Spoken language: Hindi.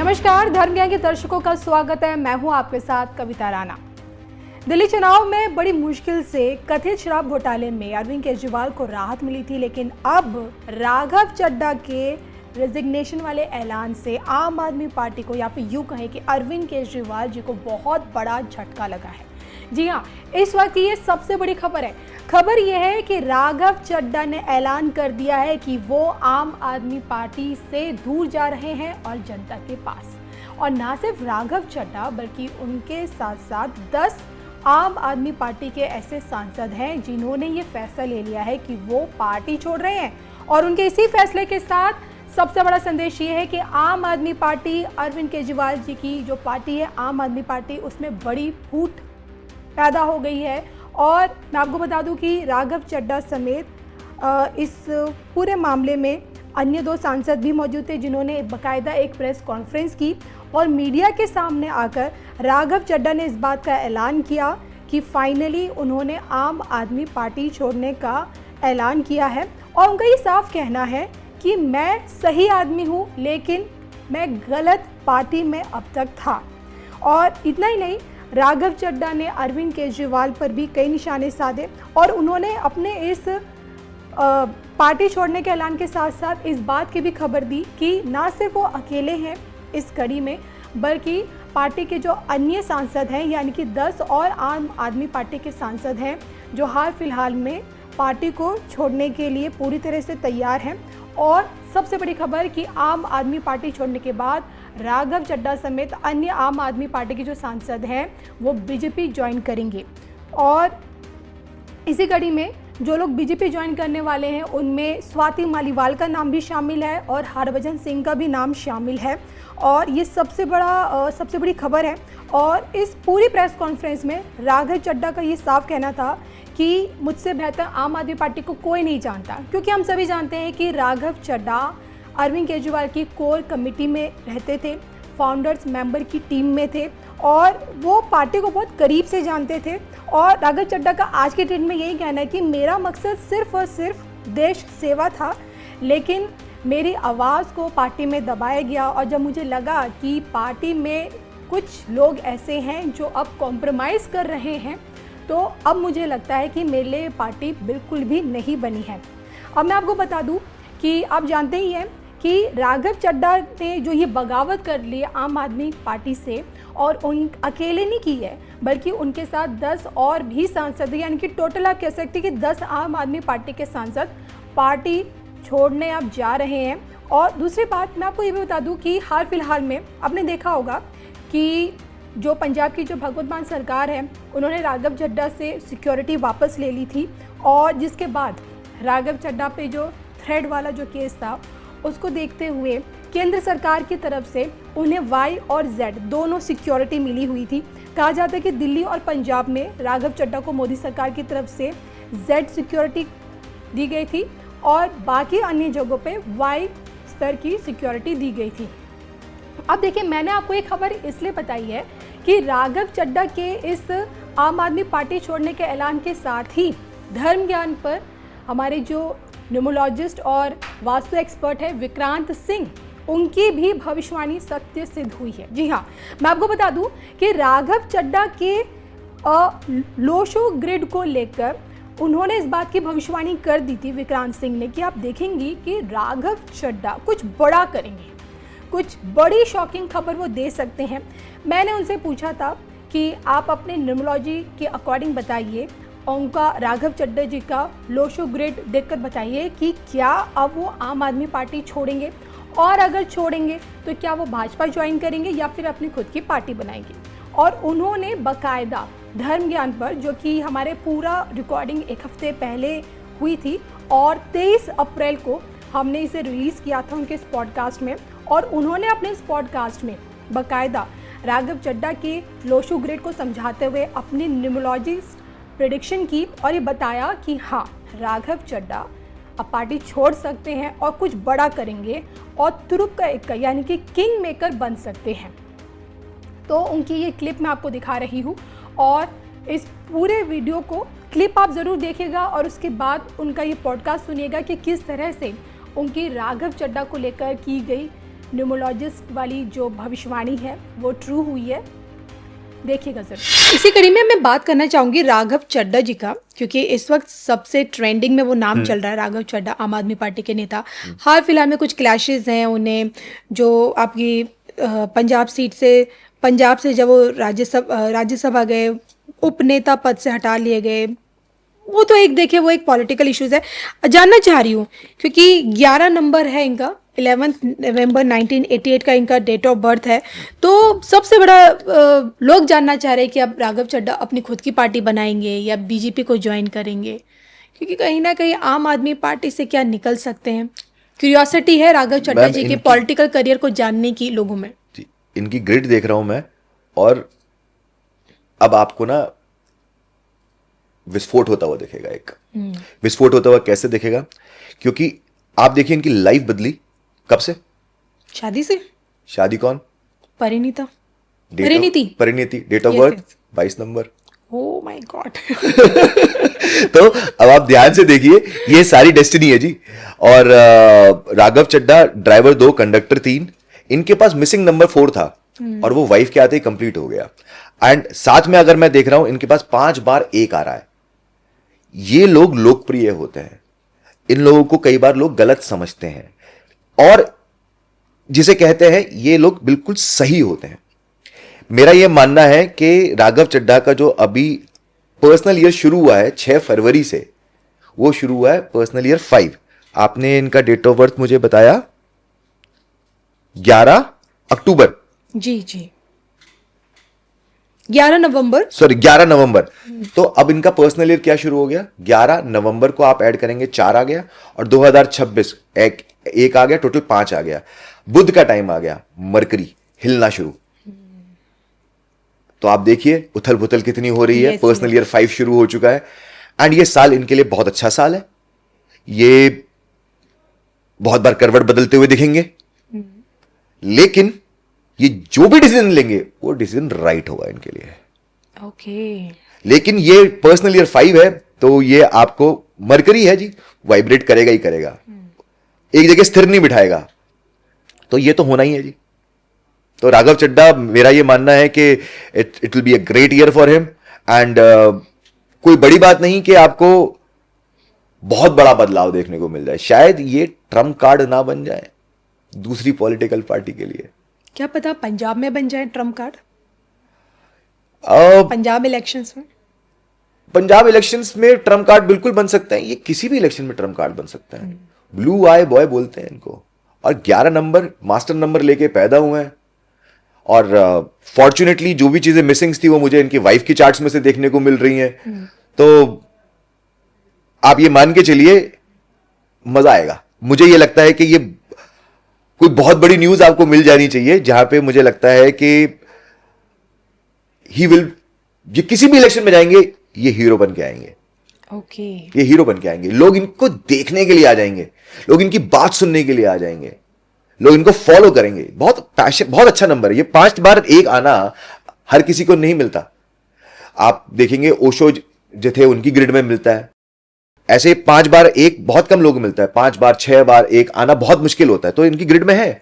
नमस्कार, धर्म ज्ञान के दर्शकों का स्वागत है। मैं हूं आपके साथ कविता राणा। दिल्ली चुनाव में बड़ी मुश्किल से कथित शराब घोटाले में अरविंद केजरीवाल को राहत मिली थी, लेकिन अब राघव चड्ढा के रेजिग्नेशन वाले ऐलान से आम आदमी पार्टी को, या फिर यूँ कहें कि अरविंद केजरीवाल जी को बहुत बड़ा झटका लगा है। जी हाँ, इस वक्त ये सबसे बड़ी खबर है। खबर यह है कि राघव चड्ढा ने ऐलान कर दिया है कि वो आम आदमी पार्टी से दूर जा रहे हैं और जनता के पास। और ना सिर्फ राघव चड्ढा बल्कि उनके साथ साथ 10 आम आदमी पार्टी के ऐसे सांसद हैं जिन्होंने ये फैसला ले लिया है कि वो पार्टी छोड़ रहे हैं। और उनके इसी फैसले के साथ सबसे बड़ा संदेश ये है कि आम आदमी पार्टी, अरविंद केजरीवाल जी की जो पार्टी है आम आदमी पार्टी, उसमें बड़ी फूट पैदा हो गई है। और मैं आपको बता दूं कि राघव चड्ढा समेत इस पूरे मामले में अन्य 2 सांसद भी मौजूद थे जिन्होंने बाकायदा एक प्रेस कॉन्फ्रेंस की और मीडिया के सामने आकर राघव चड्ढा ने इस बात का ऐलान किया कि फाइनली उन्होंने आम आदमी पार्टी छोड़ने का ऐलान किया है। और उनका ये साफ कहना है कि मैं सही आदमी हूँ, लेकिन मैं गलत पार्टी में अब तक था। और इतना ही नहीं, राघव चड्ढा ने अरविंद केजरीवाल पर भी कई निशाने साधे और उन्होंने अपने इस पार्टी छोड़ने के ऐलान के साथ साथ इस बात की भी खबर दी कि ना सिर्फ वो अकेले हैं इस कड़ी में, बल्कि पार्टी के जो अन्य सांसद हैं, यानी कि 10 और आम आदमी पार्टी के सांसद हैं जो हाल फिलहाल में पार्टी को छोड़ने के लिए पूरी तरह से तैयार हैं। और सबसे बड़ी खबर कि आम आदमी पार्टी छोड़ने के बाद राघव चड्ढा समेत अन्य आम आदमी पार्टी के जो सांसद हैं वो बीजेपी ज्वाइन करेंगे। और इसी कड़ी में जो लोग बीजेपी ज्वाइन करने वाले हैं उनमें स्वाति मालीवाल का नाम भी शामिल है और हरभजन सिंह का भी नाम शामिल है। और ये सबसे बड़ी खबर है। और इस पूरी प्रेस कॉन्फ्रेंस में राघव चड्ढा का ये साफ कहना था कि मुझसे बेहतर आम आदमी पार्टी को कोई नहीं जानता, क्योंकि हम सभी जानते हैं कि राघव चड्ढा अरविंद केजरीवाल की कोर कमेटी में रहते थे, फाउंडर्स मेंबर की टीम में थे और वो पार्टी को बहुत करीब से जानते थे। और राघव चड्ढा का आज के डेट में यही कहना है कि मेरा मकसद सिर्फ और सिर्फ देश सेवा था, लेकिन मेरी आवाज़ को पार्टी में दबाया गया। और जब मुझे लगा कि पार्टी में कुछ लोग ऐसे हैं जो अब कॉम्प्रोमाइज़ कर रहे हैं, तो अब मुझे लगता है कि मेरे लिए पार्टी बिल्कुल भी नहीं बनी है। अब मैं आपको बता दूं कि आप जानते ही हैं कि राघव चड्ढा ने जो ये बगावत कर ली आम आदमी पार्टी से, और उन अकेले नहीं की है बल्कि उनके साथ 10 और भी सांसद, यानी कि टोटल आप कह सकते हैं कि 10 आम आदमी पार्टी के सांसद पार्टी छोड़ने अब जा रहे हैं। और दूसरी बात मैं आपको ये भी बता दूं कि हाल फिलहाल में आपने देखा होगा कि जो पंजाब की जो भगवंत मान सरकार है उन्होंने राघव चड्ढा से सिक्योरिटी वापस ले ली थी। और जिसके बाद राघव चड्ढा पे जो थ्रेड वाला जो केस था उसको देखते हुए केंद्र सरकार की तरफ से उन्हें Y और Z दोनों सिक्योरिटी मिली हुई थी। कहा जाता है कि दिल्ली और पंजाब में राघव चड्ढा को मोदी सरकार की तरफ से Z सिक्योरिटी दी गई थी और बाकी अन्य जगहों पे Y स्तर की सिक्योरिटी दी गई थी। अब देखिए, मैंने आपको ये खबर इसलिए बताई है कि राघव चड्ढा के इस आम आदमी पार्टी छोड़ने के ऐलान के साथ ही धर्म ज्ञान पर हमारे जो न्यूमोलॉजिस्ट और वास्तु एक्सपर्ट है विक्रांत सिंह, उनकी भी भविष्यवाणी सत्य सिद्ध हुई है। जी हाँ, मैं आपको बता दूं कि राघव चड्ढा के लोशो ग्रिड को लेकर उन्होंने इस बात की भविष्यवाणी कर दी थी विक्रांत सिंह ने कि आप देखेंगी कि राघव चड्ढा कुछ बड़ा करेंगे, कुछ बड़ी शॉकिंग खबर वो दे सकते हैं। मैंने उनसे पूछा था कि आप अपने न्यूमोलॉजी के अकॉर्डिंग बताइए, उनका राघव चड्ढा जी का लोशो ग्रिड देखकर बताइए कि क्या अब वो आम आदमी पार्टी छोड़ेंगे, और अगर छोड़ेंगे तो क्या वो भाजपा ज्वाइन करेंगे या फिर अपनी खुद की पार्टी बनाएंगे। और उन्होंने बाकायदा धर्म ज्ञान पर, जो कि हमारे पूरा रिकॉर्डिंग 1 हफ्ते पहले हुई थी और 23 अप्रैल को हमने इसे रिलीज़ किया था उनके इस पॉडकास्ट में, और उन्होंने अपने इस पॉडकास्ट में बाकायदा राघव चड्ढा के लोशो ग्रिड को समझाते हुए अपनी न्यूमोलॉजिस्ट प्रेडिक्शन की और ये बताया कि हाँ, राघव चड्ढा अब पार्टी छोड़ सकते हैं और कुछ बड़ा करेंगे और तुरुप का एक यानी कि किंग मेकर बन सकते हैं। तो उनकी ये क्लिप मैं आपको दिखा रही हूँ और इस पूरे वीडियो को क्लिप आप ज़रूर देखिएगा और उसके बाद उनका ये पॉडकास्ट सुनिएगा कि किस तरह से उनकी राघव चड्ढा को लेकर की गई न्यूमोलॉजिस्ट वाली जो भविष्यवाणी है वो ट्रू हुई है। देखिएगा जरूर। इसी कड़ी में मैं बात करना चाहूंगी राघव चड्ढा जी का, क्योंकि इस वक्त सबसे ट्रेंडिंग में वो नाम चल रहा है, राघव चड्ढा, आम आदमी पार्टी के नेता। हाल फिलहाल में कुछ क्लैशेस हैं उन्हें, जो आपकी पंजाब सीट से, पंजाब से जब वो राज्यसभा गए, उपनेता पद से हटा लिए गए, वो तो एक देखिए वो एक पॉलिटिकल इश्यूज है। जानना चाह रही हूँ क्योंकि 11 नंबर है इनका, 11 नवंबर 1988 का इनका डेट ऑफ बर्थ है। तो सबसे बड़ा लोग जानना चाह रहे हैं कि अब राघव चड्ढा अपनी खुद की पार्टी बनाएंगे या बीजेपी को ज्वाइन करेंगे, क्योंकि कहीं ना कहीं आम आदमी पार्टी से क्या निकल सकते हैं। क्यूरियोसिटी है राघव चड्ढा जी के पॉलिटिकल करियर को जानने की लोगों में। इनकी ग्रिड देख रहा हूं मैं, और अब आपको ना विस्फोट होता हुआ दिखेगा। एक विस्फोट होता हुआ कैसे दिखेगा, क्योंकि आप देखिए इनकी लाइफ बदली कब से? शादी से। शादी कौन? Parineeta, Parineeti. Date of birth 22 number. Oh my god. तो अब आप ध्यान से देखिए, ये सारी डेस्टिनी है जी। और राघव चड्ढा ड्राइवर 2, कंडक्टर 3, इनके पास मिसिंग नंबर 4 था, और वो वाइफ के आते ही कंप्लीट हो गया। एंड साथ में अगर मैं देख रहा हूं इनके पास 5 बार 1 आ रहा है। ये लोग लोकप्रिय होते हैं, इन लोगों को कई बार लोग गलत समझते हैं, और जिसे कहते हैं ये लोग बिल्कुल सही होते हैं। मेरा यह मानना है कि राघव चड्ढा का जो अभी पर्सनल ईयर शुरू हुआ है 6 फरवरी से, वो शुरू हुआ है पर्सनल ईयर 5। आपने इनका डेट ऑफ बर्थ मुझे बताया 11 अक्टूबर। जी जी, 11 नवंबर, सॉरी 11 नवंबर। तो अब इनका पर्सनल ईयर क्या शुरू हो गया? 11 नवंबर को आप ऐड करेंगे 4 आ गया, और 2026 एक आ गया, टोटल 5 आ गया। बुध का टाइम आ गया, मरकरी हिलना शुरू। तो आप देखिए उथल पुथल कितनी हो रही है। पर्सनल ईयर 5 शुरू हो चुका है, एंड ये साल इनके लिए बहुत अच्छा साल है। ये बहुत बार करवट बदलते हुए दिखेंगे, लेकिन ये जो भी डिसीजन लेंगे वो डिसीजन राइट होगा इनके लिए। ओके। लेकिन ये पर्सनल ईयर 5 है, तो ये आपको मरकरी है जी, वाइब्रेट करेगा ही करेगा, एक जगह स्थिर नहीं बिठाएगा। तो ये तो होना ही है जी। तो राघव चड्ढा, मेरा ये मानना है कि it will be a great year for him. And कोई बड़ी बात नहीं कि आपको बहुत बड़ा बदलाव देखने को मिल जाए। शायद ये ट्रम्प कार्ड ना बन जाए दूसरी पॉलिटिकल पार्टी के लिए। क्या पता पंजाब में बन जाए ट्रम्प कार्ड। पंजाब इलेक्शंस में, पंजाब इलेक्शंस में ट्रम्प कार्ड बिल्कुल बन सकता है। ये किसी भी इलेक्शन में ट्रम्प कार्ड बन सकता है। ब्लू आई बॉय बोलते हैं इनको। और 11 नंबर मास्टर नंबर लेके पैदा हुए हैं, और फॉर्चुनेटली जो भी चीजें मिसिंग्स थी वो मुझे इनकी वाइफ की चार्ट्स में से देखने को मिल रही हैं। तो आप ये मान के चलिए मजा आएगा। मुझे ये लगता है कि ये कोई बहुत बड़ी न्यूज आपको मिल जानी चाहिए, जहां पे मुझे लगता है कि ही विल, ये किसी भी इलेक्शन में जाएंगे ये हीरो बन के आएंगे। ओके। ये हीरो बन के आएंगे। लोग इनको देखने के लिए आ जाएंगे, लोग इनकी बात सुनने के लिए आ जाएंगे, लोग इनको फॉलो करेंगे। बहुत पैशन, बहुत अच्छा नंबर है ये। 5 बार 1 आना हर किसी को नहीं मिलता। आप देखेंगे ओशो जो थे उनकी ग्रिड में मिलता है। ऐसे 5 बार 1 बहुत कम लोगों को मिलता है। 5 बार 6 बार 1 आना बहुत मुश्किल होता है, तो इनकी ग्रिड में है।